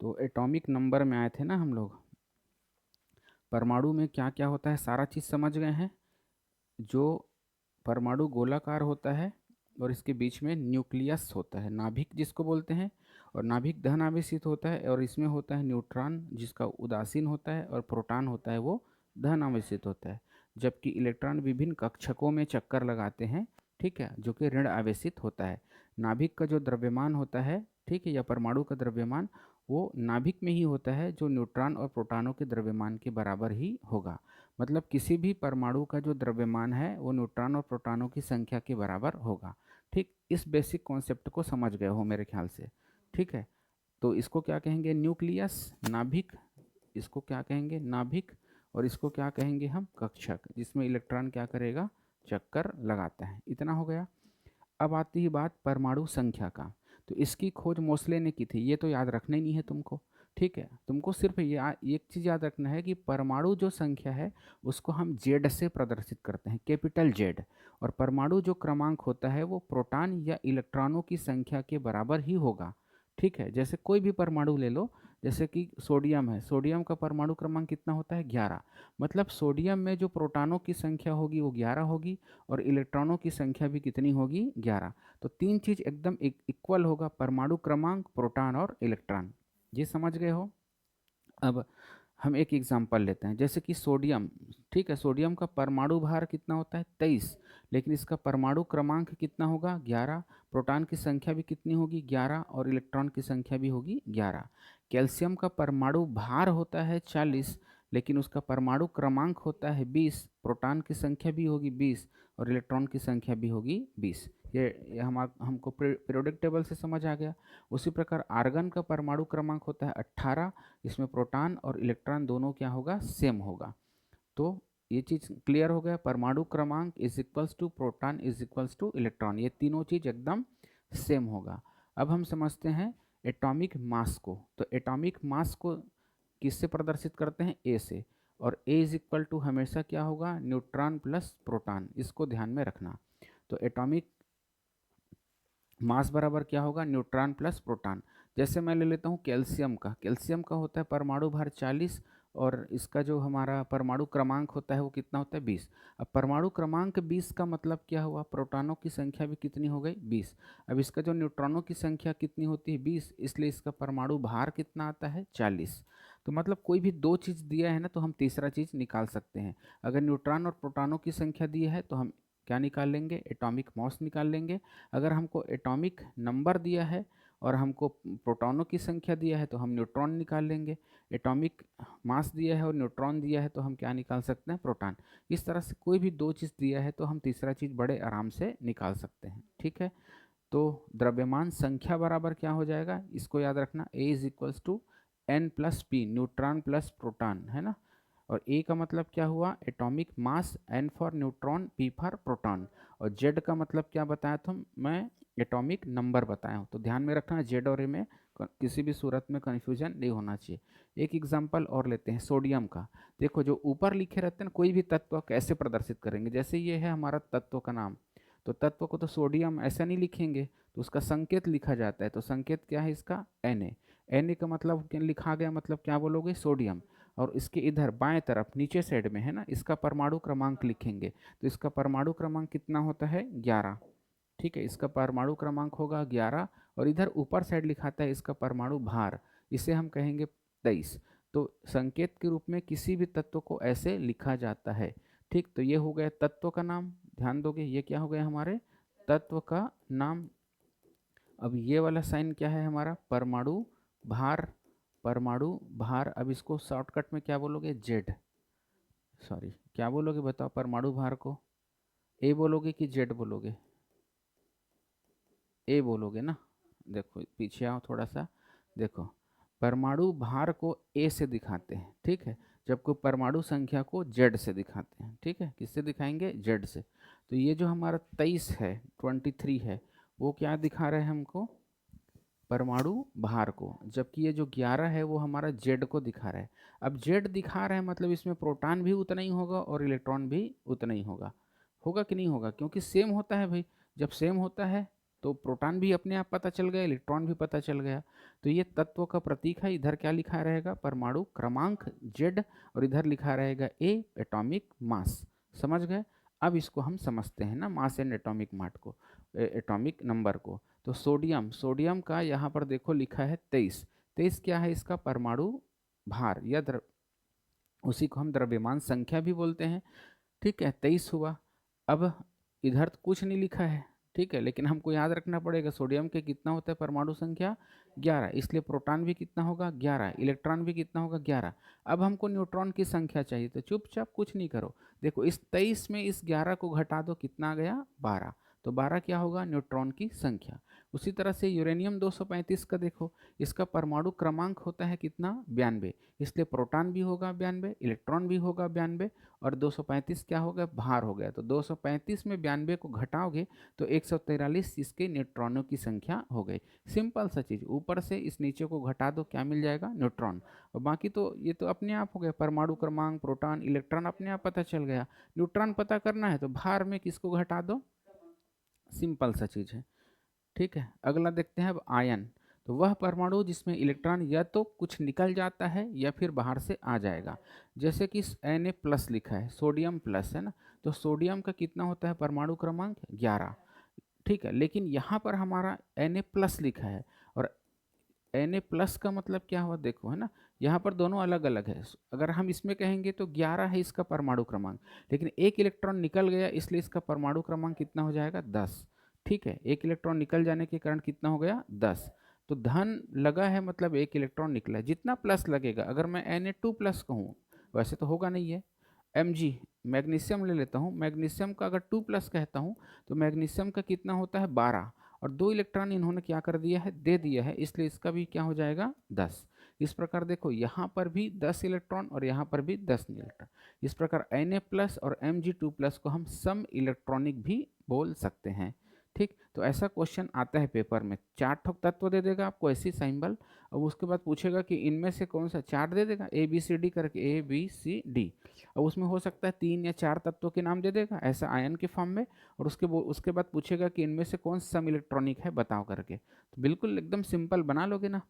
तो atomic number में आए थे ना हम लोग। परमाणु में क्या क्या होता है सारा चीज़ समझ गए हैं। जो परमाणु गोलाकार होता है और इसके बीच में न्यूक्लियस होता है, नाभिक जिसको बोलते हैं, और नाभिक धन आवेशित होता है, और इसमें होता है न्यूट्रॉन जिसका उदासीन होता है, और प्रोटॉन होता है वो धन आवेशित होता है। जबकि इलेक्ट्रॉन विभिन्न कक्षकों में चक्कर लगाते हैं, ठीक है, जो कि ऋण आवेशित होता है। नाभिक का जो द्रव्यमान होता है, ठीक है, या परमाणु का द्रव्यमान, वो नाभिक में ही होता है, जो न्यूट्रॉन और प्रोटॉनों के द्रव्यमान के बराबर ही होगा। मतलब किसी भी परमाणु का जो द्रव्यमान है वो न्यूट्रॉन और प्रोटॉनों की संख्या के बराबर होगा। ठीक, इस बेसिक कॉन्सेप्ट को समझ गए हो मेरे ख्याल से। ठीक है, तो इसको क्या कहेंगे, न्यूक्लियस, नाभिक, इसको क्या कहेंगे, नाभिक, और इसको क्या कहेंगे हम, कक्षक, जिसमें इलेक्ट्रॉन क्या करेगा, चक्कर लगाता है। इतना हो गया। अब आती ही बात परमाणु संख्या का। तो इसकी खोज मोसले ने की थी, ये तो याद रखना ही नहीं है तुमको। ठीक है, तुमको सिर्फ एक चीज़ याद रखना है कि परमाणु जो संख्या है उसको हम जेड से प्रदर्शित करते हैं, कैपिटल जेड। और परमाणु जो क्रमांक होता है वो प्रोटॉन या इलेक्ट्रॉनों की संख्या के बराबर ही होगा। ठीक है, जैसे कोई भी परमाणु ले लो, जैसे कि सोडियम है, सोडियम का परमाणु क्रमांक कितना होता है, 11। मतलब सोडियम में जो प्रोटॉनों की संख्या होगी वो 11 होगी, और इलेक्ट्रॉनों की संख्या भी कितनी होगी, 11। तो तीन चीज एकदम इक्वल होगा, परमाणु क्रमांक, प्रोटॉन और इलेक्ट्रॉन। ये समझ गए हो। अब हम एक एग्जांपल लेते हैं, जैसे कि सोडियम। ठीक है, सोडियम का परमाणु भार कितना होता है, 23, लेकिन इसका परमाणु क्रमांक कितना होगा, 11। प्रोटॉन की संख्या भी कितनी होगी, 11, और इलेक्ट्रॉन की संख्या भी होगी 11। कैल्शियम का परमाणु भार होता है 40, लेकिन उसका परमाणु क्रमांक होता है 20, प्रोटॉन की संख्या भी होगी 20, और इलेक्ट्रॉन की संख्या भी होगी 20। ये हमको पीरियोडिक टेबल से समझ आ गया। उसी प्रकार आर्गन का परमाणु क्रमांक होता है 18, इसमें प्रोटॉन और इलेक्ट्रॉन दोनों क्या होगा, सेम होगा। तो ये चीज़ क्लियर हो गया, परमाणु क्रमांक is equals to proton is equals to electron, ये तीनों चीज़ एकदम सेम होगा। अब हम समझते हैं एटॉमिक मास को। तो एटॉमिक मास को किससे प्रदर्शित करते हैं, ए से, और ए इज इक्वल टू हमेशा क्या होगा, न्यूट्रॉन प्लस प्रोटॉन, इसको ध्यान में रखना। तो एटॉमिक मास बराबर क्या होगा, न्यूट्रॉन प्लस प्रोटॉन। जैसे मैं ले लेता हूँ कैल्शियम का, कैल्शियम का होता है परमाणु भार 40, और इसका जो हमारा परमाणु क्रमांक होता है वो कितना होता है, 20। अब परमाणु क्रमांक 20 का मतलब क्या हुआ, प्रोटॉनों की संख्या भी कितनी हो गई, 20। अब इसका जो न्यूट्रॉनों की संख्या कितनी होती है, 20, इसलिए इसका परमाणु भार कितना आता है, 40। तो मतलब कोई भी दो चीज़ दिया है ना तो हम तीसरा चीज़ निकाल सकते हैं। अगर न्यूट्रॉन और प्रोटॉनों की संख्या दी है तो हम क्या निकाल लेंगे, एटॉमिक मास निकाल लेंगे। अगर हमको एटॉमिक नंबर दिया है और हमको प्रोटॉनों की संख्या दिया है तो हम न्यूट्रॉन निकाल लेंगे। एटॉमिक मास दिया है और न्यूट्रॉन दिया है तो हम क्या निकाल सकते हैं, प्रोटॉन। इस तरह से कोई भी दो चीज़ दिया है तो हम तीसरा चीज़ बड़े आराम से निकाल सकते हैं। ठीक है, तो द्रव्यमान संख्या बराबर क्या हो जाएगा, इसको याद रखना, A is equals to N plus P, neutron plus proton, है ना। और ए का मतलब क्या हुआ, atomic mass, N for neutron, P for proton. और जेड का मतलब क्या बताया था मैं, एटॉमिक नंबर बताया हूँ। तो ध्यान में रखना, जेड और ए में किसी भी सूरत में कन्फ्यूजन नहीं होना चाहिए। एक एग्जांपल और लेते हैं सोडियम का। देखो जो ऊपर लिखे रहते हैं ना, कोई भी तत्व कैसे प्रदर्शित करेंगे, जैसे ये है हमारा तत्व का नाम, तो तत्व को तो सोडियम ऐसा नहीं लिखेंगे, तो उसका संकेत लिखा जाता है। तो संकेत क्या है इसका, Na। Na का मतलब लिखा गया, मतलब क्या बोलोगे, सोडियम। और इसके इधर बाएं तरफ नीचे साइड में है ना, इसका परमाणु क्रमांक लिखेंगे। तो इसका परमाणु क्रमांक कितना होता है, 11। ठीक है, इसका परमाणु क्रमांक होगा 11, और इधर ऊपर साइड लिखाता है इसका परमाणु भार, इसे हम कहेंगे 23। तो संकेत के रूप में किसी भी तत्व को ऐसे लिखा जाता है। ठीक, तो ये हो गया तत्व का नाम, ध्यान दोगे, ये क्या हो गया हमारे तत्व का नाम। अब ये वाला साइन क्या है हमारा, परमाणु भार, परमाणु भार। अब इसको शॉर्टकट में क्या बोलोगे, जेड, सॉरी क्या बोलोगे बताओ, परमाणु भार को ए बोलोगे कि जेड बोलोगे, ए बोलोगे ना। देखो पीछे आओ थोड़ा सा, देखो परमाणु भार को ए से दिखाते हैं, ठीक है, जबकि परमाणु संख्या को जेड से दिखाते हैं। ठीक है, किससे दिखाएंगे, जेड से। तो ये जो हमारा 23 है, 23 है, वो क्या दिखा रहे हैं हमको, परमाणु भार को, जबकि ये जो 11 है वो हमारा जेड को दिखा रहा है। अब जेड दिखा रहा है मतलब इसमें प्रोटॉन भी उतना ही होगा और इलेक्ट्रॉन भी उतना ही होगा। होगा कि नहीं होगा, क्योंकि सेम होता है भाई, जब सेम होता है तो प्रोटॉन भी अपने आप पता चल गया, इलेक्ट्रॉन भी पता चल गया। तो ये तत्व का प्रतीक है। इधर क्या लिखा रहेगा, परमाणु क्रमांक Z, और इधर लिखा रहेगा A, एटॉमिक मास। समझ गए। अब इसको हम समझते हैं ना, मास एंड एटॉमिक मास को, एटॉमिक नंबर को। तो सोडियम, सोडियम का यहाँ पर देखो लिखा है 23। 23 क्या है, इसका परमाणु भार या उसी को हम द्रव्यमान संख्या भी बोलते हैं। ठीक है, 23 हुआ। अब इधर तो कुछ नहीं लिखा है, ठीक है, लेकिन हमको याद रखना पड़ेगा सोडियम के कितना होता है परमाणु संख्या, 11, इसलिए प्रोटॉन भी कितना होगा, 11, इलेक्ट्रॉन भी कितना होगा, 11। अब हमको न्यूट्रॉन की संख्या चाहिए, तो चुपचाप कुछ नहीं करो, देखो इस 23 में इस 11 को घटा दो, कितना आ गया, 12। तो 12 क्या होगा, न्यूट्रॉन की संख्या। उसी तरह से यूरेनियम 235 का देखो, इसका परमाणु क्रमांक होता है कितना, 92, इसलिए प्रोटॉन भी होगा 92, इलेक्ट्रॉन भी होगा 92, और 235 क्या हो गया, भार हो गया। तो 235 में 92 को घटाओगे तो 143 इसके न्यूट्रॉनों की संख्या हो गई। सिंपल सा चीज़, ऊपर से इस नीचे को घटा दो, क्या मिल जाएगा, न्यूट्रॉन। और बाकी तो ये तो अपने आप हो गया, परमाणु क्रमांक, प्रोटॉन, इलेक्ट्रॉन अपने आप पता चल गया। न्यूट्रॉन पता करना है तो भार में किसको घटा दो, सिंपल सा चीज़ है। ठीक है, अगला देखते हैं अब आयन। तो वह परमाणु जिसमें इलेक्ट्रॉन या तो कुछ निकल जाता है या फिर बाहर से आ जाएगा। जैसे कि Na+ लिखा है, सोडियम प्लस है ना, तो सोडियम का कितना होता है परमाणु क्रमांक, 11। ठीक है, लेकिन यहाँ पर हमारा Na+ लिखा है, और Na+ का मतलब क्या हुआ, देखो है ना, यहाँ पर दोनों अलग अलग है। अगर हम इसमें कहेंगे तो 11 है इसका परमाणु क्रमांक, लेकिन एक इलेक्ट्रॉन निकल गया, इसलिए इसका परमाणु क्रमांक कितना हो जाएगा, 10। ठीक है, एक इलेक्ट्रॉन निकल जाने के कारण कितना हो गया, 10। तो धन लगा है मतलब एक इलेक्ट्रॉन निकला है, जितना प्लस लगेगा, अगर मैं Na2+ कहूँ, वैसे तो होगा नहीं है। Mg, मैग्नीशियम ले लेता हूँ, मैग्नीशियम का अगर 2+ कहता हूँ तो मैग्नीशियम का कितना होता है, 12, और 2 इलेक्ट्रॉन इन्होंने क्या कर दिया है, दे दिया है, इसलिए इसका भी क्या हो जाएगा, 10। इस प्रकार देखो यहाँ पर भी 10 इलेक्ट्रॉन और यहाँ पर भी 10 इलेक्ट्रॉन। इस प्रकार Na+ और Mg2+ को हम सम इलेक्ट्रॉनिक भी बोल सकते हैं। ठीक, तो ऐसा क्वेश्चन आता है पेपर में, 4 ठोक तत्व दे देगा आपको ऐसी सिंबल, और उसके बाद पूछेगा कि इनमें से कौन सा, 4 दे देगा, ABCD करके, ABCD, और उसमें हो सकता है 3 या 4 तत्वों के नाम दे देगा ऐसा आयन के फॉर्म में, और उसके बाद पूछेगा कि इनमें से कौन सम इलेक्ट्रॉनिक है बताओ करके। तो बिल्कुल एकदम सिंपल बना लोगे ना,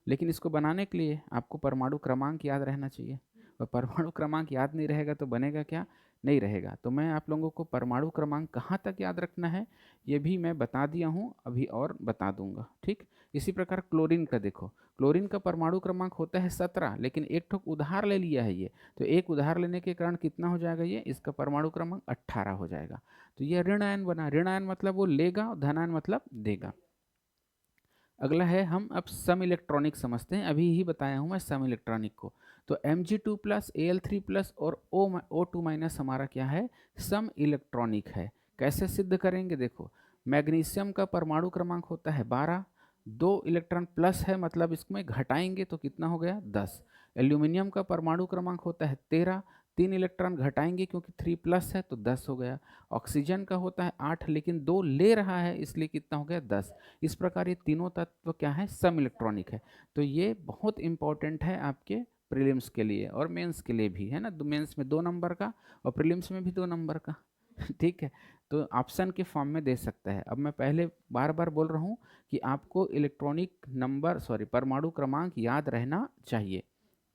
लेकिन इसको बनाने के लिए आपको परमाणु क्रमांक याद रहना चाहिए, और परमाणु क्रमांक याद नहीं रहेगा तो बनेगा क्या, नहीं रहेगा। तो मैं आप लोगों को परमाणु क्रमांक कहाँ तक याद रखना है ये भी मैं बता दिया हूँ, अभी और बता दूंगा। ठीक, इसी प्रकार क्लोरीन का देखो, क्लोरीन का परमाणु क्रमांक होता है 17, लेकिन एक ठोक उधार ले लिया है ये, तो एक उधार लेने के कारण कितना हो जाएगा, ये इसका परमाणु क्रमांक 18 हो जाएगा। तो ये ऋण आयन बना, ऋण आयन मतलब वो लेगा, और धन आयन मतलब देगा। अगला है, हम अब सम इलेक्ट्रॉनिक समझते हैं, अभी ही बताया हूँ मैं सम इलेक्ट्रॉनिक को। तो Mg2+, Al3+ और O2- हमारा क्या है, सम इलेक्ट्रॉनिक है। कैसे सिद्ध करेंगे, देखो मैग्नीशियम का परमाणु क्रमांक होता है 12, 2 इलेक्ट्रॉन प्लस है मतलब इसमें घटाएंगे तो कितना हो गया, 10। एल्यूमिनियम का परमाणु क्रमांक होता है 13, 3 इलेक्ट्रॉन घटाएंगे क्योंकि 3+ है तो 10 हो गया। ऑक्सीजन का होता है 8, लेकिन 2 ले रहा है इसलिए कितना हो गया, 10। इस प्रकार ये तीनों तत्व क्या है, सम इलेक्ट्रॉनिक है। तो ये बहुत इंपॉर्टेंट है आपके प्रीलिम्स के लिए और मेंस के लिए भी, है ना, मेंस में 2 नंबर का और प्रीलिम्स में भी 2 नंबर का। ठीक है, तो ऑप्शन के फॉर्म में दे सकता है। अब मैं पहले बार बार बोल रहा हूँ कि आपको इलेक्ट्रॉनिक नंबर, सॉरी, परमाणु क्रमांक याद रहना चाहिए।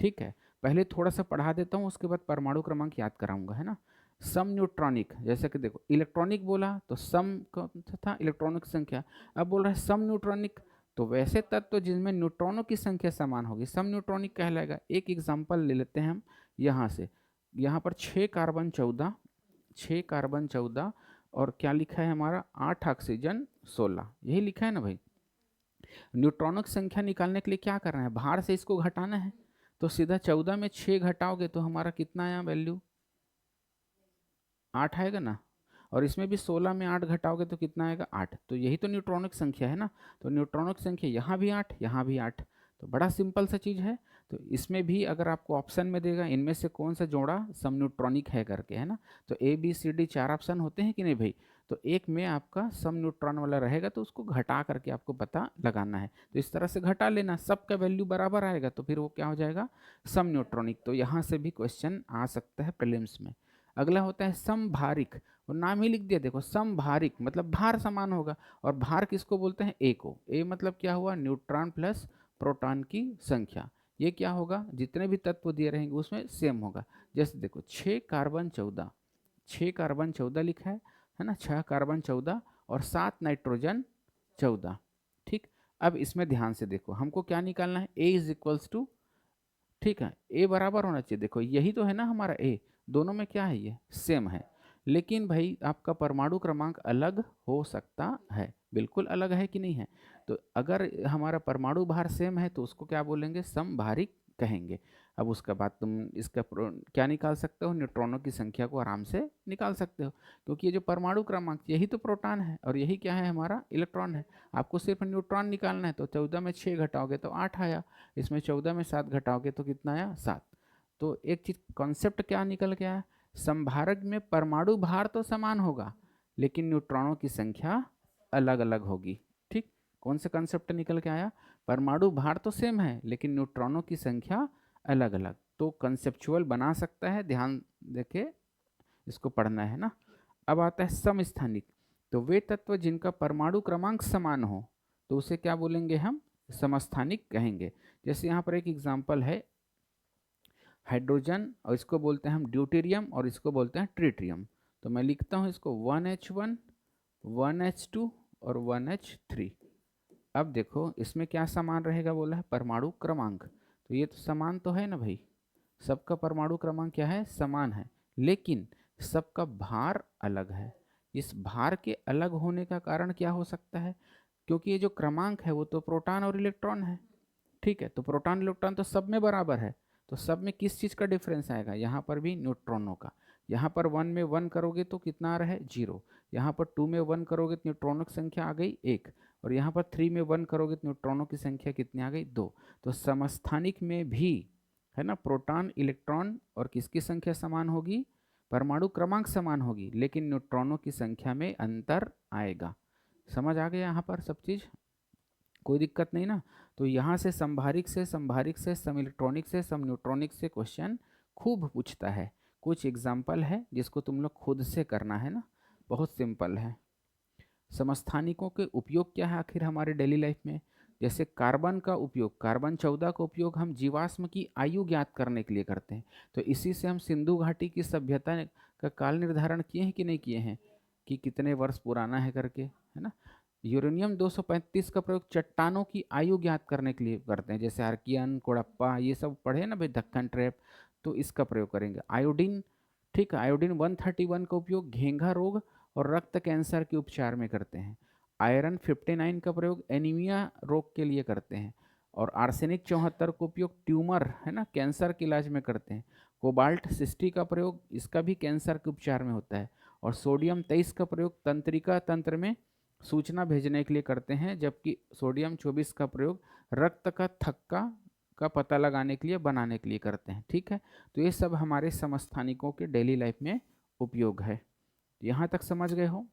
ठीक है, पहले थोड़ा सा पढ़ा देता हूँ, उसके बाद परमाणु क्रमांक याद कराऊंगा, है ना। सम न्यूट्रॉनिक, जैसे कि देखो इलेक्ट्रॉनिक बोला तो सम था इलेक्ट्रॉनिक संख्या, अब बोल रहा है सम न्यूट्रॉनिक, तो वैसे तत्व जिनमें न्यूट्रॉनों की संख्या समान होगी सम न्यूट्रॉनिक कहलाएगा। एक एग्जांपल ले लेते हैं हम यहाँ से, यहाँ पर 6 कार्बन 14, 6 कार्बन 14 और क्या लिखा है हमारा, 8 ऑक्सीजन 16, यही लिखा है ना भाई। न्यूट्रॉनों की संख्या निकालने के लिए क्या करना है, बाहर से इसको घटाना है, तो सीधा 14 में 6 घटाओगे तो हमारा कितना आया वैल्यू, 8 आएगा ना, और इसमें भी 16 में 8 घटाओगे तो कितना आएगा, 8। तो यही तो न्यूट्रॉनिक संख्या है ना, तो न्यूट्रॉनिक संख्या यहाँ भी 8, यहाँ भी 8, तो बड़ा सिंपल सा चीज़ है। तो इसमें भी अगर आपको ऑप्शन में देगा इनमें से कौन सा जोड़ा सम न्यूट्रॉनिक है करके, है ना, तो ABCD 4 ऑप्शन होते हैं कि नहीं भाई, तो एक में आपका सम न्यूट्रॉन वाला रहेगा तो उसको घटा करके आपको पता लगाना है। तो इस तरह से घटा लेना, सबका वैल्यू बराबर आएगा तो फिर वो क्या हो जाएगा, सम न्यूट्रॉनिक। तो यहाँ से भी क्वेश्चन आ सकता है प्रीलिम्स में। अगला होता है समभारिक, और नाम ही लिख दिया देखो समभारिक मतलब भार समान होगा। और भार किसको बोलते हैं? ए को। ए मतलब क्या हुआ? न्यूट्रॉन प्लस प्रोटॉन की संख्या। ये क्या होगा? जितने भी तत्व दिए रहेंगे उसमें सेम होगा। जैसे देखो 6 कार्बन 14, 6 कार्बन 14 लिखा है ना, 6 कार्बन 14 और 7 नाइट्रोजन 14। ठीक। अब इसमें ध्यान से देखो, हमको क्या निकालना है? ए इज इक्वल्स टू, ठीक है, ए बराबर होना चाहिए। देखो यही तो है ना हमारा ए, दोनों में क्या है? ये सेम है। लेकिन भाई आपका परमाणु क्रमांक अलग हो सकता है, बिल्कुल अलग है कि नहीं है? तो अगर हमारा परमाणु भार सेम है तो उसको क्या बोलेंगे? समभारिक कहेंगे। अब उसके बाद तुम इसका क्या निकाल सकते हो? न्यूट्रॉनों की संख्या को आराम से निकाल सकते हो, क्योंकि ये जो परमाणु क्रमांक यही तो प्रोटॉन है और यही क्या है? हमारा इलेक्ट्रॉन है। आपको सिर्फ न्यूट्रॉन निकालना है, तो 14 में 6 घटाओगे तो 8 आया, इसमें 14 में 7 घटाओगे तो कितना आया? 7। तो एक चीज कॉन्सेप्ट क्या निकल के आया? संभारक में परमाणु भार तो समान होगा लेकिन न्यूट्रॉनों की संख्या अलग अलग होगी। ठीक। कौन सा कॉन्सेप्ट निकल के आया? परमाणु भार तो सेम है लेकिन न्यूट्रॉनों की संख्या अलग अलग। तो कंसेप्चुअल बना सकता है, ध्यान देके इसको पढ़ना है ना। अब आता है समस्थानिक। तो वे तत्व जिनका परमाणु क्रमांक समान हो तो उसे क्या बोलेंगे? हम समस्थानिक कहेंगे। जैसे यहाँ पर एक एग्जांपल है हाइड्रोजन, और इसको बोलते हैं हम ड्यूटेरियम और इसको बोलते हैं ट्रिटियम। तो मैं लिखता हूँ इसको 1H1 1H2 और 1H3। अब देखो इसमें क्या समान रहेगा? बोला है परमाणु क्रमांक, तो ये तो समान तो है ना भाई, सबका परमाणु क्रमांक क्या है? समान है। लेकिन सबका भार अलग है। इस भार के अलग होने का कारण क्या हो सकता है? क्योंकि ये जो क्रमांक है वो तो प्रोटॉन और इलेक्ट्रॉन है। ठीक है, तो प्रोटॉन इलेक्ट्रॉन तो सब में बराबर है, तो सब में किस चीज़ का डिफरेंस आएगा? यहाँ पर भी न्यूट्रॉनों का। यहाँ पर 1 में 1 करोगे तो कितना आ रहा है? 0। यहाँ पर 2 में 1 करोगे तो न्यूट्रॉनों की संख्या आ गई 1, और यहाँ पर 3 में 1 करोगे तो न्यूट्रॉनों की संख्या कितनी आ गई? 2। तो समस्थानिक में भी है ना, प्रोटॉन इलेक्ट्रॉन और किसकी संख्या समान होगी? परमाणु क्रमांक समान होगी, लेकिन न्यूट्रॉनों की संख्या में अंतर आएगा। समझ आ गया यहाँ पर सब चीज़? कोई दिक्कत नहीं ना? तो यहाँ से संभारिक से सम इलेक्ट्रॉनिक से सम न्यूट्रॉनिक से क्वेश्चन खूब पूछता है। कुछ एग्जाम्पल है जिसको तुम लोग खुद से करना है ना, बहुत सिंपल है। समस्थानिकों के उपयोग क्या है आखिर हमारे डेली लाइफ में? जैसे कार्बन का उपयोग, कार्बन 14 का उपयोग हम जीवाश्म की आयु ज्ञात करने के लिए करते हैं। तो इसी से हम सिंधु घाटी की सभ्यता का काल निर्धारण किए हैं कि नहीं किए हैं, कि कितने वर्ष पुराना है करके, है ना। यूरेनियम 235 का प्रयोग चट्टानों की आयु ज्ञात करने के लिए करते हैं, जैसे आर्कियन, कोड़प्पा, ये सब पढ़े ना भाई, दक्कन ट्रैप, तो इसका प्रयोग करेंगे। आयोडीन, ठीक है, आयोडीन 131 का उपयोग घेंघा रोग और रक्त कैंसर के उपचार में करते हैं। आयरन 59 का प्रयोग एनीमिया रोग के लिए करते हैं। और आर्सेनिक 74 का उपयोग ट्यूमर, है ना, कैंसर के इलाज में करते हैं। कोबाल्ट 60 का प्रयोग इसका भी कैंसर के उपचार में होता है। और सोडियम 23 का प्रयोग तंत्रिका तंत्र में सूचना भेजने के लिए करते हैं, जबकि सोडियम 24 का प्रयोग रक्त का थक्का का पता लगाने के लिए बनाने के लिए करते हैं। ठीक है, तो ये सब हमारे समस्थानिकों के डेली लाइफ में उपयोग है। यहाँ तक समझ गए हो?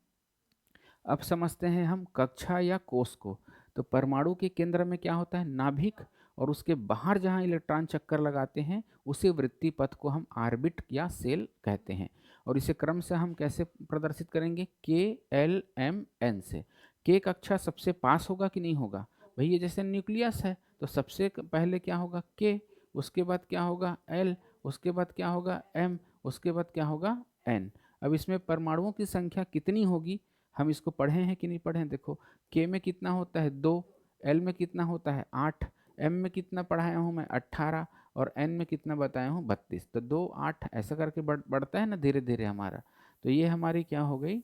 अब समझते हैं हम कक्षा या कोष को। तो परमाणु के केंद्र में क्या होता है? नाभिक, और उसके बाहर जहाँ इलेक्ट्रॉन चक्कर लगाते हैं उसे वृत्ति पथ को हम ऑर्बिट या सेल कहते हैं। और इसे क्रम से हम कैसे प्रदर्शित करेंगे? KLMN से। के कक्षा सबसे पास होगा कि नहीं होगा? भाई ये जैसे न्यूक्लियस है, तो सबसे पहले क्या होगा? के, उसके बाद क्या होगा? L, उसके बाद क्या होगा? M, उसके बाद क्या होगा? N। अब इसमें परमाणुओं की संख्या कितनी होगी, हम इसको पढ़े हैं कि नहीं पढ़े हैं? देखो के में कितना होता है? 2, एल में कितना होता है? 8, एम में कितना पढ़ाया हूँ मैं? 18, और एन में कितना बताया हूँ? 32। तो 2 8 ऐसा करके बढ़ता है ना धीरे धीरे हमारा। तो ये हमारी क्या हो गई?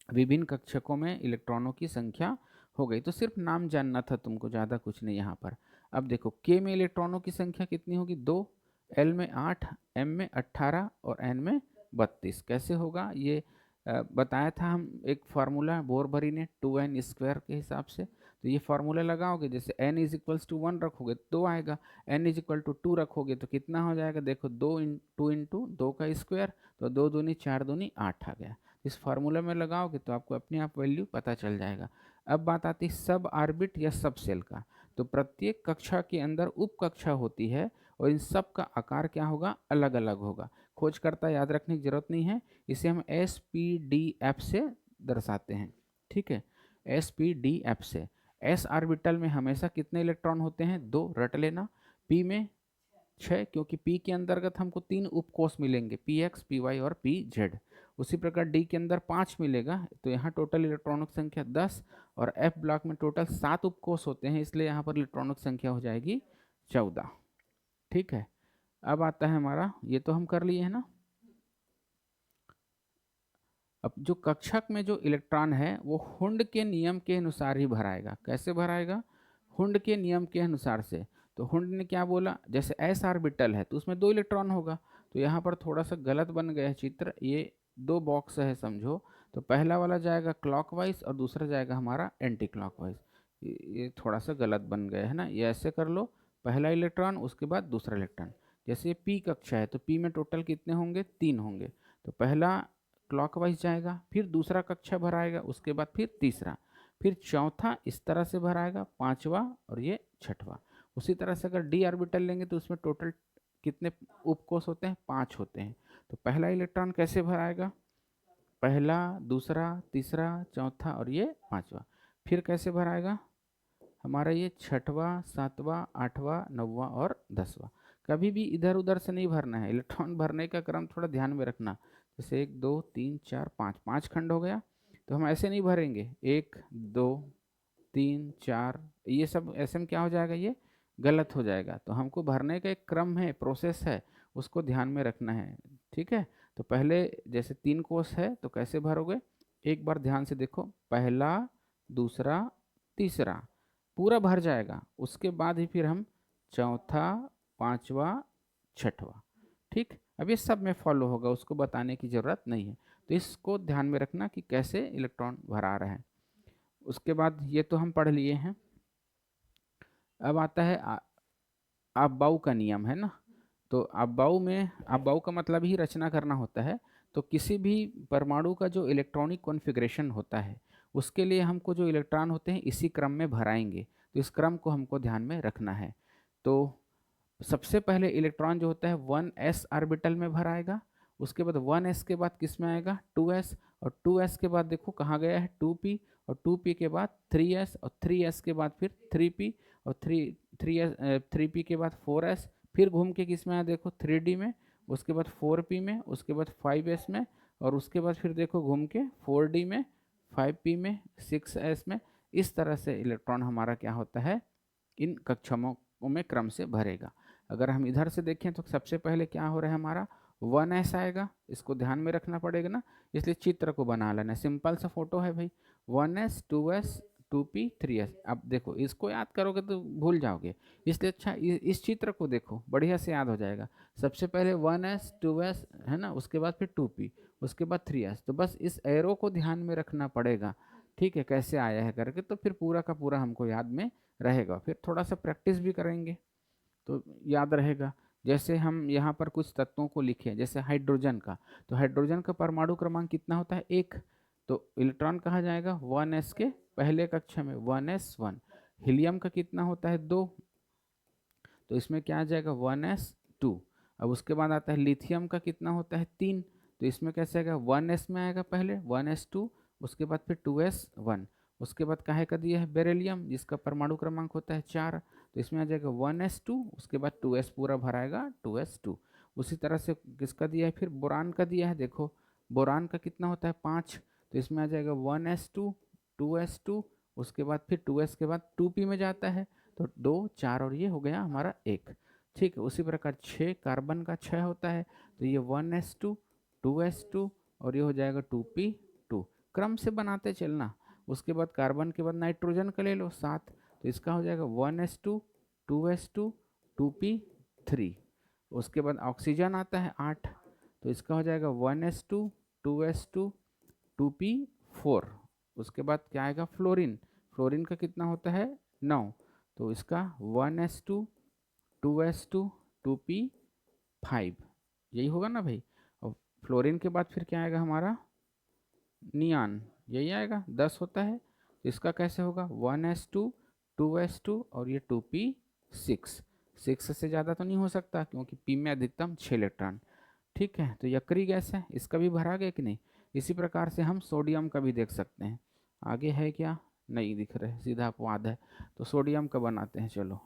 विभिन्न कक्षकों में इलेक्ट्रॉनों की संख्या हो गई। तो सिर्फ नाम जानना था तुमको, ज़्यादा कुछ नहीं यहाँ पर। अब देखो के में इलेक्ट्रॉनों की संख्या कितनी होगी? 2, एल में 8, एम में 18 और एन में 32। कैसे होगा ये? बताया था हम एक फार्मूला बोरबरी ने 2n² के हिसाब से। तो ये फार्मूला लगाओगे, जैसे n इज इक्वल्स टू 1 रखोगे तो 2 आएगा, n इज इक्वल टू 2 रखोगे तो कितना हो जाएगा? देखो 2 इंटू 2 का स्क्वायर, तो 2 दूनी 4 दूनी 8 आ गया। इस फार्मूला में लगाओगे तो आपको अपने आप वैल्यू पता चल जाएगा। अब बात आती है सब ऑर्बिट या सब सेल का। तो प्रत्येक कक्षा के अंदर उप कक्षा होती है और इन सब का आकार क्या होगा? अलग अलग होगा। खोज करता है, याद रखने की जरूरत नहीं है। इसे हम sp-d-f से दर्शाते हैं, ठीक है, sp-d-f से। s ऑर्बिटल में हमेशा कितने इलेक्ट्रॉन होते हैं? 2, रट लेना। p में 6, क्योंकि p के अंतर्गत हमको 3 उपकोष मिलेंगे, px, py और pz। उसी प्रकार d के अंदर 5 मिलेगा, तो यहाँ टोटल इलेक्ट्रॉनों की संख्या 10, और f ब्लॉक में टोटल 7 उपकोष होते हैं, इसलिए यहाँ पर इलेक्ट्रॉनों की संख्या हो जाएगी 14, ठीक है। अब आता है हमारा, ये तो हम कर लिए है ना। अब जो कक्षक में जो इलेक्ट्रॉन है वो हुंड के नियम के अनुसार ही भराएगा। कैसे भराएगा? हुंड के नियम के अनुसार से। तो हुंड ने क्या बोला, जैसे एस ऑर्बिटल है तो उसमें 2 इलेक्ट्रॉन होगा, तो यहाँ पर थोड़ा सा गलत बन गया है चित्र, ये 2 बॉक्स है समझो। तो पहला वाला जाएगा क्लॉकवाइज और दूसरा जाएगा हमारा एंटी क्लॉकवाइज। ये थोड़ा सा गलत बन गया है ना, ये ऐसे कर लो, पहला इलेक्ट्रॉन उसके बाद दूसरा इलेक्ट्रॉन। जैसे पी कक्षा है तो पी में टोटल कितने होंगे? 3 होंगे, तो पहला क्लॉकवाइज जाएगा, फिर दूसरा कक्षा भराएगा, उसके बाद फिर तीसरा, फिर चौथा इस तरह से भराएगा, पांचवा और ये छठवा। उसी तरह से अगर डी ऑर्बिटल लेंगे तो उसमें टोटल कितने उपकोष होते हैं? 5 होते हैं। तो पहला इलेक्ट्रॉन कैसे भराएगा? पहला, दूसरा, तीसरा, चौथा और ये पांचवा। फिर कैसे भराएगा? हमारा ये छठवा, सातवां, आठवां, नौवां और 10वां। कभी भी इधर उधर से नहीं भरना है, इलेक्ट्रॉन भरने का क्रम थोड़ा ध्यान में रखना। जैसे 1 2 3 4 5, 5 खंड हो गया, तो हम ऐसे नहीं भरेंगे 1 2 3 4, ये सब ऐसे में क्या हो जाएगा? ये गलत हो जाएगा। तो हमको भरने का एक क्रम है, प्रोसेस है, उसको ध्यान में रखना है, ठीक है। तो पहले जैसे 3 कोष है तो कैसे भरोगे? एक बार ध्यान से देखो, पहला, दूसरा, तीसरा पूरा भर जाएगा, उसके बाद ही फिर हम चौथा, पांचवा, छठवा, ठीक। अब ये सब में फॉलो होगा, उसको बताने की जरूरत नहीं है। तो इसको ध्यान में रखना कि कैसे इलेक्ट्रॉन भरा रहे हैं। उसके बाद ये तो हम पढ़ लिए हैं। अब आता है आपबाउ का नियम, है ना। तो आपबाउ में, आपबाउ का मतलब ही रचना करना होता है। तो किसी भी परमाणु का जो इलेक्ट्रॉनिक कॉन्फ़िगरेशन होता है उसके लिए हमको जो इलेक्ट्रॉन होते हैं इसी क्रम में भराएंगे, तो इस क्रम को हमको ध्यान में रखना है। तो सबसे पहले इलेक्ट्रॉन जो होता है 1s ऑर्बिटल में भराएगा, उसके बाद 1s के बाद किस में आएगा? 2s, और 2s के बाद देखो कहाँ गया है? 2p, और 2p के बाद 3s, और 3s के बाद फिर 3p, और 3p के बाद 4s, फिर घूम के किस में आया? देखो 3d में, उसके बाद 4p में, उसके बाद 5s में, और उसके बाद फिर देखो घूम के 4d में, 5p में, 6s में। इस तरह से इलेक्ट्रॉन हमारा क्या होता है? इन कक्षाओं में क्रम से भरेगा। अगर हम इधर से देखें तो सबसे पहले क्या हो रहा है हमारा? 1s आएगा, इसको ध्यान में रखना पड़ेगा ना, इसलिए चित्र को बना लेना। सिंपल सा फोटो है भाई, 1s, 2s, 2p, 3s। अब देखो इसको याद करोगे तो भूल जाओगे, इसलिए अच्छा इस चित्र को देखो, बढ़िया से याद हो जाएगा। सबसे पहले 1s, 2s है ना, उसके बाद फिर 2p, उसके बाद 3s। तो बस इस एरो को ध्यान में रखना पड़ेगा, ठीक है, कैसे आया है करके, तो फिर पूरा का पूरा हमको याद में रहेगा। फिर थोड़ा सा प्रैक्टिस भी करेंगे तो याद रहेगा। जैसे हम यहाँ पर कुछ तत्वों को लिखे, जैसे हाइड्रोजन का, तो हाइड्रोजन का परमाणु क्रमांक कितना होता है? 1। तो इलेक्ट्रॉन कहाँ जाएगा? 1s के पहले कक्षा में, 1s1। हीलियम का कितना होता है? 2, तो इसमें क्या आ जाएगा? 1s2। अब उसके बाद आता है लिथियम का कितना होता है? 3, तो इसमें कैसे आएगा? 1s में आएगा पहले, 1s2, उसके बाद फिर 2s1। उसके बाद काहे का दिया है? बेरिलियम, जिसका परमाणु क्रमांक होता है 4, तो इसमें आ जाएगा 1s2, उसके बाद 2s पूरा भराएगा, 2s2। उसी तरह से किसका दिया है? फिर बोरान का दिया है, देखो बोरान का कितना होता है? 5, तो इसमें आ जाएगा 1s2, 2s2, उसके बाद फिर 2s के बाद 2p में जाता है, तो 2 4 और ये हो गया हमारा 1, ठीक है। उसी प्रकार 6 कार्बन का 6 होता है, तो ये 1s2, 2s2 और ये हो जाएगा 2p2। क्रम से बनाते चलना। उसके बाद कार्बन के बाद नाइट्रोजन का ले लो 7, तो इसका हो जाएगा 1s2, 2s2, 2p3। उसके बाद ऑक्सीजन आता है 8, तो इसका हो जाएगा 1s2, 2s2, 2p4। उसके बाद क्या आएगा? फ्लोरीन, फ्लोरीन का कितना होता है? 9, तो इसका 1s2, 2s2, 2p5, यही होगा ना भाई। और फ्लोरीन के बाद फिर क्या आएगा हमारा? नियान, यही आएगा, 10 होता है, तो इसका कैसे होगा? 1s2, 2s2 और ये 2p6। 6 से ज़्यादा तो नहीं हो सकता क्योंकि p में अधिकतम 6 इलेक्ट्रॉन। ठीक है, तो यक्री गैस है, इसका भी भरा गया कि नहीं। इसी प्रकार से हम सोडियम का भी देख सकते हैं। आगे है क्या, नहीं दिख रहे, सीधा अपवाद है। तो सोडियम का बनाते हैं, चलो।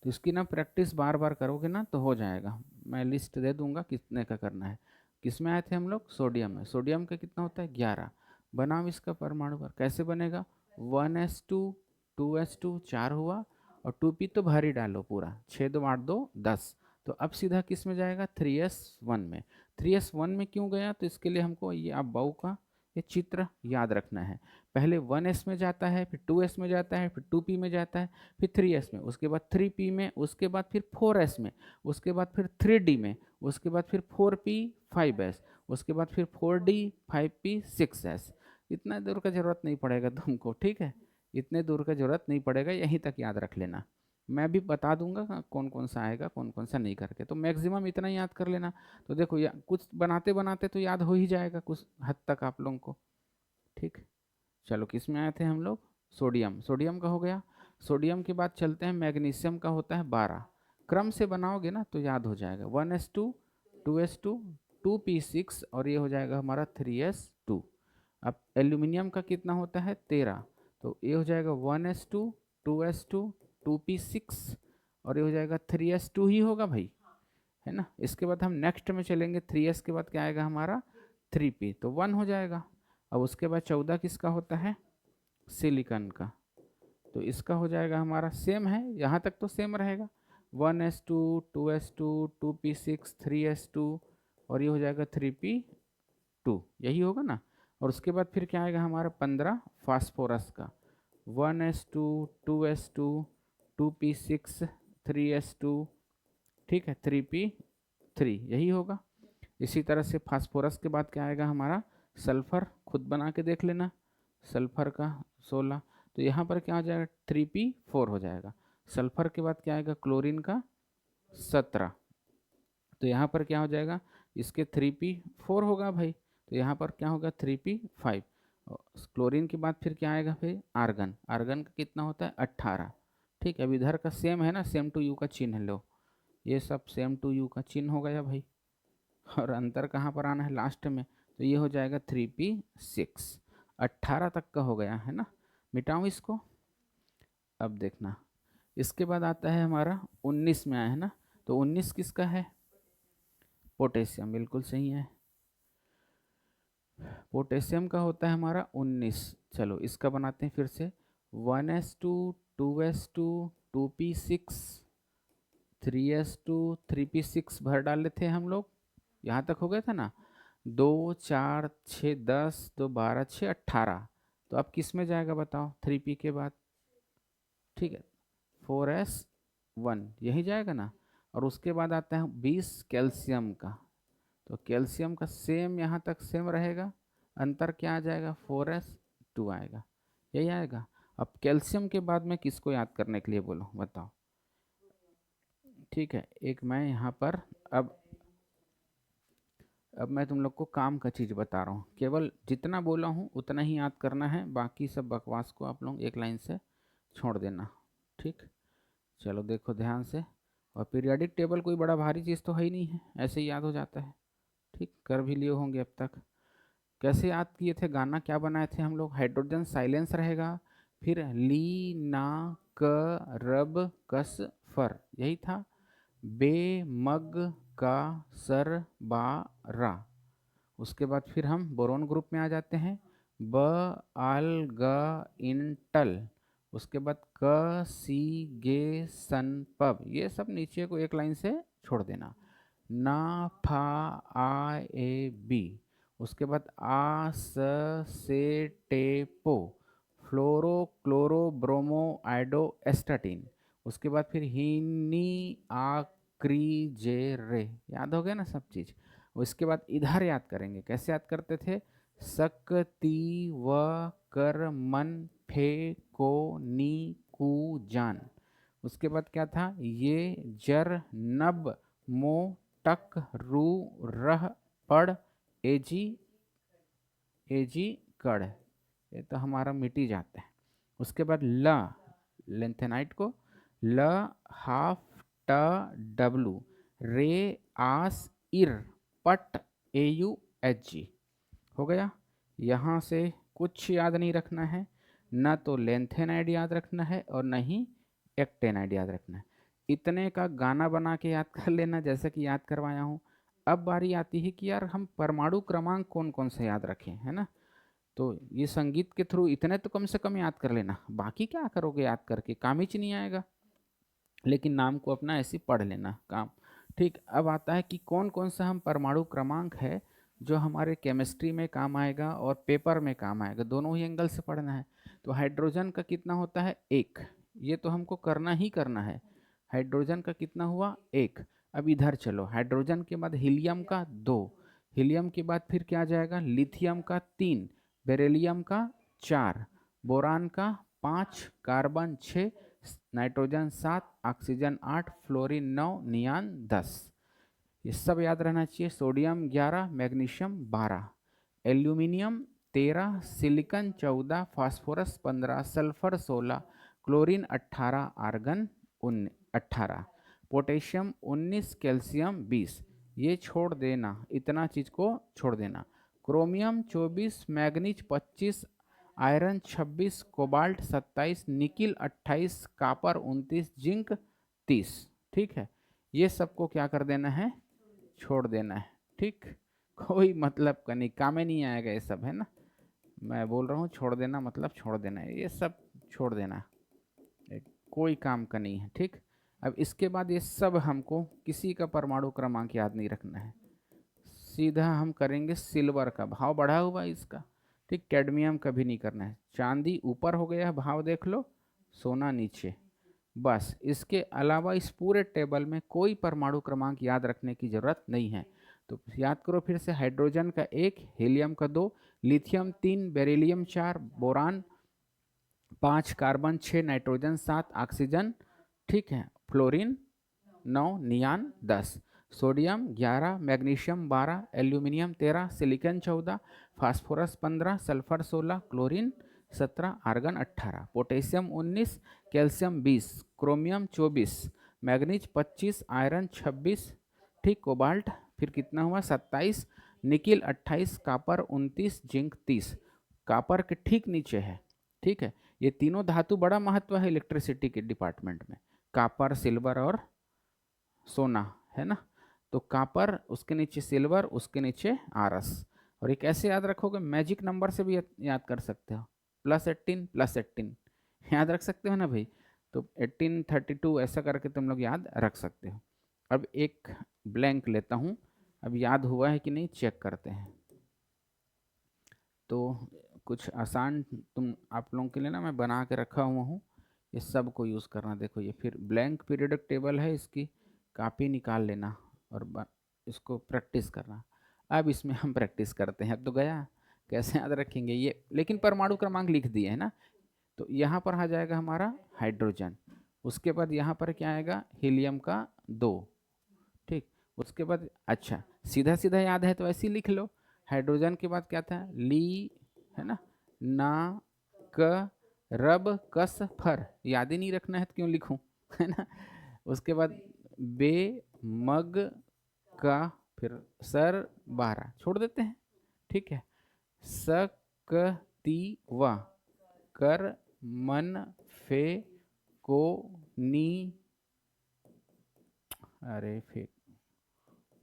तो इसकी ना प्रैक्टिस बार बार करोगे ना तो हो जाएगा। मैं लिस्ट दे दूंगा कितने का करना है। किस में आए थे हम लोग, सोडियम में। सोडियम का कितना होता है, 11। बनाओ इसका परमाणु पर, कैसे बनेगा, 1s2 2s2 4 हुआ, और 2p तो भर ही डालो पूरा, 6 2 8 2 10। तो अब सीधा किस में जाएगा, 3s1 में। 3s1 में क्यों गया, तो इसके लिए हमको ये आप बाऊ का ये चित्र याद रखना है। पहले 1s में जाता है, फिर 2s में जाता है, फिर 2p में जाता है, फिर 3s में, उसके बाद 3p में, उसके बाद फिर 4s में, उसके बाद फिर 3d में, उसके बाद फिर 4p 5s, उसके बाद फिर 4d 5p 6s। इतना दूर का जरूरत नहीं पड़ेगा तुमको, ठीक है। इतने दूर का जरूरत नहीं पड़ेगा, यहीं तक याद रख लेना। मैं भी बता दूंगा कौन कौन सा आएगा कौन कौन सा नहीं करके, तो मैक्सिमम इतना ही याद कर लेना। तो देखो कुछ बनाते बनाते तो याद हो ही जाएगा कुछ हद तक आप लोगों को, ठीक। चलो किस में आए थे हम लोग, सोडियम। सोडियम का हो गया। सोडियम के बाद चलते हैं मैग्नीशियम का, होता है 12। क्रम से बनाओगे ना तो याद हो जाएगा, 1s2 2s2 2p6, और ये हो जाएगा हमारा 3s2। अब एल्यूमिनियम का कितना होता है, 13। तो ये हो जाएगा 1s2 2s2 2p6, और ये हो जाएगा 3s2 ही होगा भाई, है ना। इसके बाद हम नेक्स्ट में चलेंगे, 3s के बाद क्या आएगा हमारा 3p, तो 1 हो जाएगा। अब उसके बाद 14 किसका होता है, सिलिकॉन का। तो इसका हो जाएगा हमारा, सेम है यहाँ तक तो सेम रहेगा, 1s2 2s2 2p6 3s2, और ये हो जाएगा 3p2, यही होगा ना। और उसके बाद फिर क्या आएगा हमारा 15, फास्फोरस का, 1s2 2s2 2p6 3s2, ठीक है, 3p3, यही होगा। इसी तरह से फास्फोरस के बाद क्या आएगा हमारा, सल्फर, खुद बना के देख लेना। सल्फर का 16, तो यहाँ पर क्या हो जाएगा, 3p4 हो जाएगा। सल्फर के बाद क्या आएगा, क्लोरीन का 17, तो यहाँ पर क्या हो जाएगा, इसके 3p4 होगा भाई, तो यहाँ पर क्या होगा 3p5। क्लोरीन के बाद फिर क्या आएगा फिर आर्गन। आर्गन का कितना होता है, 18। ठीक है, अब इधर का सेम है ना, सेम टू यू का चिन्ह लो, ये सब सेम टू यू का चिन्ह हो गया भाई। और अंतर कहाँ पर आना है, लास्ट में, तो ये हो जाएगा 3p6। 18 तक का हो गया है ना। मिटाऊं इसको, अब देखना। इसके बाद आता है हमारा 19 में आया है ना, तो 19 किसका है, पोटेशियम, बिल्कुल सही है। पोटेशियम का होता है हमारा 19। चलो इसका बनाते हैं फिर से, 1s2 2s2 2p6 3s2 3p6 भर डाले थे हम लोग, यहाँ तक हो गया था ना। 2 4 6 10 2 12 6 18, तो अब किस में जाएगा बताओ, 3p के बाद, ठीक है, 4s1 यही जाएगा ना। और उसके बाद आता है 20 कैल्शियम का, तो कैल्शियम का सेम यहाँ तक सेम रहेगा, अंतर क्या आ जाएगा, 4s2 आएगा, यही आएगा। अब कैल्शियम के बाद में किसको याद करने के लिए बोलो बताओ, ठीक है। एक मैं यहाँ पर, अब अब मैं तुम लोग को काम का चीज़ बता रहा हूँ, केवल जितना बोला हूँ उतना ही याद करना है, बाकी सब बकवास को आप लोग एक लाइन से छोड़ देना, ठीक। चलो देखो ध्यान से, और पीरियोडिक टेबल कोई बड़ा भारी चीज़ तो है ही नहीं है, ऐसे ही याद हो जाता है, ठीक, कर भी लिए होंगे अब तक। कैसे याद किए थे, गाना क्या बनाए थे हम लोग, हाइड्रोजन साइलेंस रहेगा, फिर ली ना क रब कस फर, यही था। बे मग का सर बा रा, उसके बाद फिर हम बोरोन ग्रुप में आ जाते हैं, ब आल ग इन टल, उसके बाद क सी गे सन पब, ये सब नीचे को एक लाइन से छोड़ देना। ना फा आ ए बी, उसके बाद आ स से टे पो, फ्लोरो क्लोरो ब्रोमो आइडो एस्टाटीन, उसके बाद फिर हीनी आ क्री जे रे, याद हो गया ना सब चीज़। उसके बाद इधर याद करेंगे, कैसे याद करते थे, सकती व कर मन फे को नी कु जान, उसके बाद क्या था, ये जर नब मो टक रू रह पड़ एजी एजी कड़, ये तो हमारा मिट ही जाता है। उसके बाद ल, लेंथेनाइट को, ल हाफ ट डब्लू रे आस पट AUHG हो गया। यहाँ से कुछ याद नहीं रखना है, ना तो लेंथेनाइड याद रखना है और न ही एक्टेनाइड याद रखना है। इतने का गाना बना के याद कर लेना जैसे कि याद करवाया हूँ। अब बारी आती है कि यार हम परमाणु क्रमांक कौन कौन से याद रखें, है ना। तो ये संगीत के थ्रू इतने तो कम से कम याद कर लेना, बाकी क्या करोगे याद करके, काम ही नहीं आएगा। लेकिन नाम को अपना ऐसे पढ़ लेना काम। ठीक, अब आता है कि कौन कौन सा हम परमाणु क्रमांक है जो हमारे केमिस्ट्री में काम आएगा और पेपर में काम आएगा, दोनों ही एंगल से पढ़ना है। तो हाइड्रोजन का कितना होता है, 1, ये तो हमको करना ही करना है। हाइड्रोजन का कितना हुआ, 1। अब इधर चलो, हाइड्रोजन के बाद हीलियम का 2, हीलियम के बाद फिर क्या जाएगा, लिथियम का 3, बेरिलियम का 4, बोरान का 5, carbon 6, nitrogen 7, oxygen 8, fluorine 9, neon 10। ये सब याद रहना चाहिए। Sodium 11, magnesium 12, aluminium 13, silicon 14, phosphorus 15, sulphur 16, chlorine 18, argon 18, potassium 19, calcium 20। ये छोड़ देना, इतना चीज को छोड़ देना। Chromium 24, manganese 25, iron 26, cobalt 27, nickel 28, copper 29, zinc 30। ठीक है, ये सबको क्या कर देना है, छोड़ देना है। ठीक, कोई मतलब का नहीं, काम में नहीं आएगा ये सब, है ना। मैं बोल रहा हूँ छोड़ देना मतलब छोड़ देना है, ये सब छोड़ देना, कोई काम का नहीं है। ठीक, अब इसके बाद ये सब हमको किसी का परमाणु क्रमांक याद नहीं रखना है, सीधा हम करेंगे सिल्वर का, भाव बढ़ा हुआ इसका। ठीक, कैडमियम का भी नहीं करना है, चांदी ऊपर हो गया भाव देख लो, सोना नीचे, बस। इसके अलावा इस पूरे टेबल में कोई परमाणु क्रमांक याद रखने की जरूरत नहीं है। तो याद करो फिर से, हाइड्रोजन का 1, हीलियम का 2, lithium 3, beryllium 4, boron 5, carbon 6, nitrogen 7, oxygen, ठीक है, fluorine 9, neon 10, sodium 11, magnesium 12, aluminium 13, silicon 14, phosphorus 15, sulphur 16, chlorine 17, argon 18, potassium 19, calcium 20, chromium 24, manganese 25, iron 26, ठीक, कोबाल्ट फिर कितना हुआ 27, निकिल 28, कापर 29, जिंक 30। कापर के ठीक नीचे है। ठीक है, ये तीनों धातु बड़ा महत्व है इलेक्ट्रिसिटी के डिपार्टमेंट में, कापर, सिल्वर और सोना, है ना। तो कापर, उसके नीचे सिल्वर, उसके नीचे आरस। और ये कैसे याद रखोगे, मैजिक नंबर से भी याद कर सकते हो, +18 +18 याद रख सकते हो ना भाई। तो 1832 ऐसा करके तुम लोग याद रख सकते हो। अब एक ब्लैंक लेता हूँ, अब याद हुआ है कि नहीं चेक करते हैं। तो कुछ आसान तुम आप लोगों के लिए ना मैं बना के रखा हुआ हूँ, ये सब को यूज़ करना। देखो ये फिर ब्लैंक पीरियडिक टेबल है, इसकी कॉपी निकाल लेना और इसको प्रैक्टिस करना। अब इसमें हम प्रैक्टिस करते हैं। अब तो गया, कैसे याद रखेंगे ये, लेकिन परमाणु क्रमांक लिख दिए है ना। तो यहाँ पर आ जाएगा हमारा हाइड्रोजन, उसके बाद यहाँ पर क्या आएगा, हीलियम का 2, ठीक। उसके बाद अच्छा सीधा सीधा याद है तो ऐसे ही लिख लो। हाइड्रोजन के बाद क्या था, ली, है ना क रब कस फर, याद ही नहीं रखना है तो क्यों लिखूं, है ना। उसके बाद बे मग का, फिर सर 12 छोड़ देते हैं, ठीक है। स क ती व कर मन फे को नी, अरे फे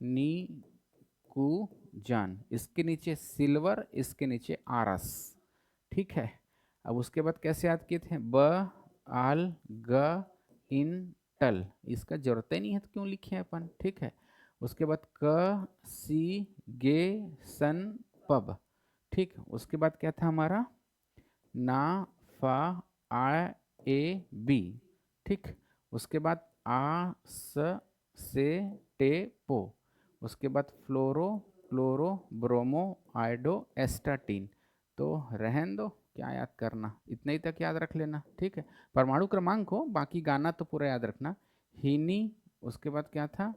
नी कु जान, इसके नीचे सिल्वर, इसके नीचे आरस, ठीक है। अब उसके बाद कैसे याद किए थे, ब आल ग इन टल, इसका जरूरत ही नहीं है तो क्यों लिखे हैं अपन, ठीक है। उसके बाद क सी गे सन पब, ठीक। उसके बाद क्या था हमारा, ना फा आ ए बी, ठीक। उसके बाद आ स से टे पो, उसके बाद फ्लोरो क्लोरो ब्रोमो आइडो एस्टाटीन। तो रहन दो, क्या याद करना, इतने ही तक याद रख लेना, ठीक है। परमाणु क्रमांक हो, बाकी गाना तो पूरा याद रखना। हीनी, उसके बाद क्या था,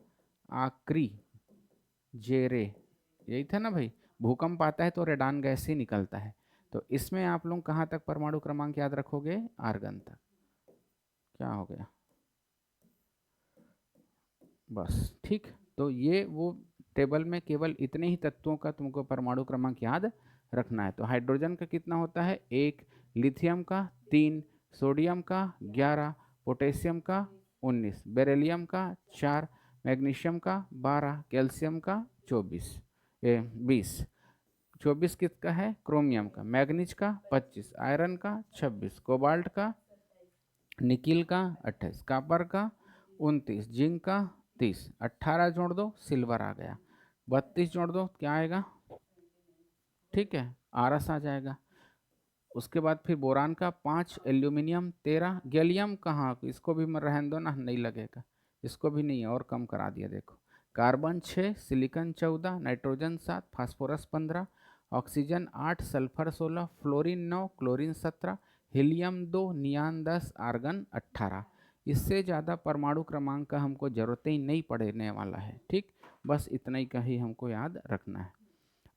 आक्री, जेरे, यही था ना भाई। भूकंप आता है तो रेडान गैस ही निकलता है। तो इसमें आप लोग कहाँ तक परमाणु क्रमांक याद रखोगे, आर्गन तक। क्या हो गया, बस ठीक। तो ये वो टेबल में केवल इतने ही तत्वों का तुमको परमाणु क्रमांक याद रखना है। तो हाइड्रोजन का कितना होता है 1, लिथियम का 3, सोडियम का 11, पोटेशियम का 19, बेरिलियम का 4, मैग्नीशियम का 12, कैल्शियम का 20, 24 किसका है क्रोमियम का, मैग्नीज का 25, आयरन का 26, कोबाल्ट का, निकिल का 28, कापर का 29, जिंक का 30, 18 जोड़ दो सिल्वर आ गया, 32 जोड़ दो क्या आएगा, ठीक है आरस आ जाएगा। उसके बाद फिर बोरान का 5, एल्यूमिनियम 13, गैलियम कहाँ, इसको भी रहने दो ना, नहीं लगेगा, इसको भी नहीं है और कम करा दिया देखो। Carbon 6, silicon 14, nitrogen 7, phosphorus 15, oxygen 8, sulphur 16, fluorine 9, chlorine 17, helium 2, neon 10, argon 18। इससे ज़्यादा परमाणु क्रमांक का हमको ज़रूरत ही नहीं पड़ने वाला है, ठीक, बस इतना ही का ही हमको याद रखना है।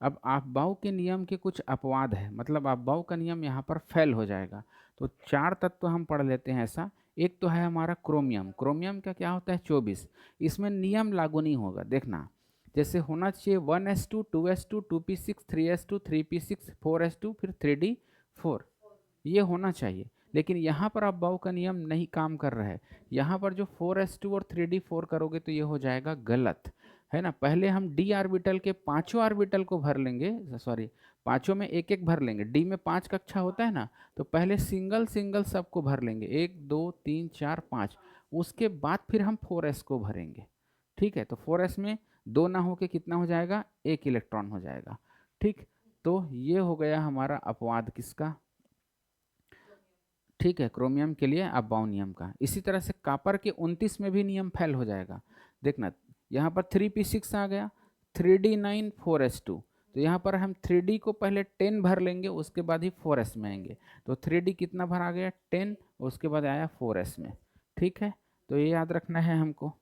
अब अफबाऊ के नियम के कुछ अपवाद है, मतलब अफबाऊ का नियम यहाँ पर फेल हो जाएगा। तो 4 तत्व हम पढ़ लेते हैं ऐसा। एक तो है हमारा क्रोमियम, क्रोमियम का क्या होता है 24, इसमें नियम लागू नहीं होगा, देखना जैसे होना चाहिए 1s2, 2s2, 2p6, 3s2, 3p6, 4s2, फिर 3d4, ये होना चाहिए। लेकिन यहाँ पर अफबाऊ का नियम नहीं काम कर रहा है, यहाँ पर जो 4s2 और 3d4 करोगे तो ये हो जाएगा गलत, है ना। पहले हम डी ऑर्बिटल के पांचों ऑर्बिटल को भर लेंगे, सॉरी पांचों में एक एक भर लेंगे, डी में 5 कक्षा होता है ना, तो पहले सिंगल सिंगल सबको भर लेंगे 1 2 3 4 5, उसके बाद फिर हम 4s को भरेंगे, ठीक है। तो 4s में 2 ना होके कितना हो जाएगा 1 इलेक्ट्रॉन हो जाएगा, ठीक। तो ये हो गया हमारा अपवाद किसका, ठीक है, क्रोमियम के लिए अफबाऊ नियम का। इसी तरह से कॉपर के 29 में भी नियम फेल हो जाएगा, देखना यहाँ पर 3p6 आ गया, 3d9 4s2, तो यहाँ पर हम 3d को पहले 10 भर लेंगे, उसके बाद ही 4s में आएंगे, तो 3d कितना भरा गया 10, उसके बाद आया 4s में, ठीक है। तो ये याद रखना है हमको।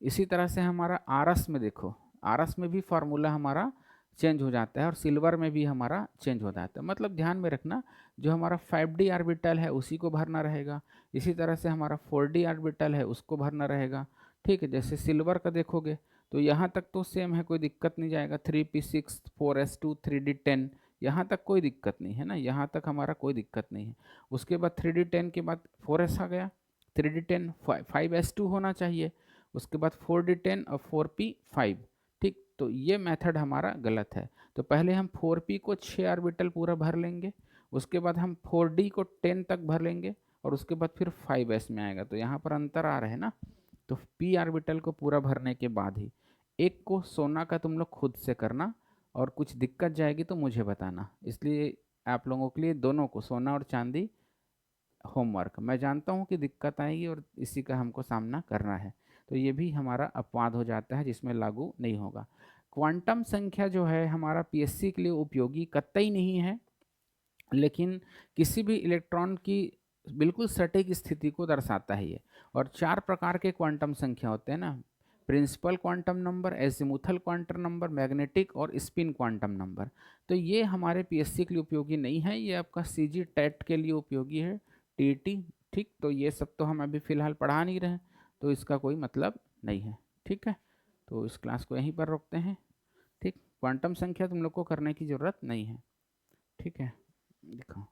इसी तरह से हमारा आरस में देखो, आरस में भी फार्मूला हमारा चेंज हो जाता है और सिल्वर में भी हमारा चेंज हो जाता है, मतलब ध्यान में रखना जो हमारा 5d ऑर्बिटल है उसी को भरना रहेगा, इसी तरह से हमारा 4d ऑर्बिटल है उसको भरना रहेगा, ठीक है। जैसे सिल्वर का देखोगे तो यहाँ तक तो सेम है, कोई दिक्कत नहीं जाएगा, 3p6, 4s2, 3d10, यहाँ तक कोई दिक्कत नहीं है ना, यहाँ तक हमारा कोई दिक्कत नहीं है। उसके बाद 3d10 के बाद 4s आ गया, 3d10 5s2 होना चाहिए, उसके बाद 4d10 और 4p5, ठीक। तो ये मेथड हमारा गलत है, तो पहले हम 4p को 6 ऑर्बिटल पूरा भर लेंगे, उसके बाद हम 4d को 10 तक भर लेंगे और उसके बाद फिर 5s में आएगा, तो यहाँ पर अंतर आ रहा है ना। तो p ऑर्बिटल को पूरा भरने के बाद ही एक को सोना का तुम लोग खुद से करना, और कुछ दिक्कत जाएगी तो मुझे बताना, इसलिए आप लोगों के लिए दोनों को सोना और चांदी होमवर्क, मैं जानता हूँ कि दिक्कत आएगी और इसी का हमको सामना करना है। तो ये भी हमारा अपवाद हो जाता है जिसमें लागू नहीं होगा। क्वांटम संख्या जो है हमारा पीएससी के लिए उपयोगी कतई नहीं है, लेकिन किसी भी इलेक्ट्रॉन की बिल्कुल सटीक स्थिति को दर्शाता है ये। और 4 प्रकार के क्वांटम संख्या होते हैं ना, principal quantum number, azimuthal quantum number, magnetic और स्पिन क्वांटम नंबर। तो ये हमारे पीएससी के लिए उपयोगी नहीं है, ये आपका सीजी टेट के लिए उपयोगी है, टीटी, ठीक। तो ये सब तो हम अभी फ़िलहाल पढ़ा नहीं रहे, तो इसका कोई मतलब नहीं है, ठीक है। तो इस क्लास को यहीं पर रोकते हैं, ठीक। क्वांटम संख्या तुम लोग को करने की ज़रूरत नहीं है, ठीक है। देखो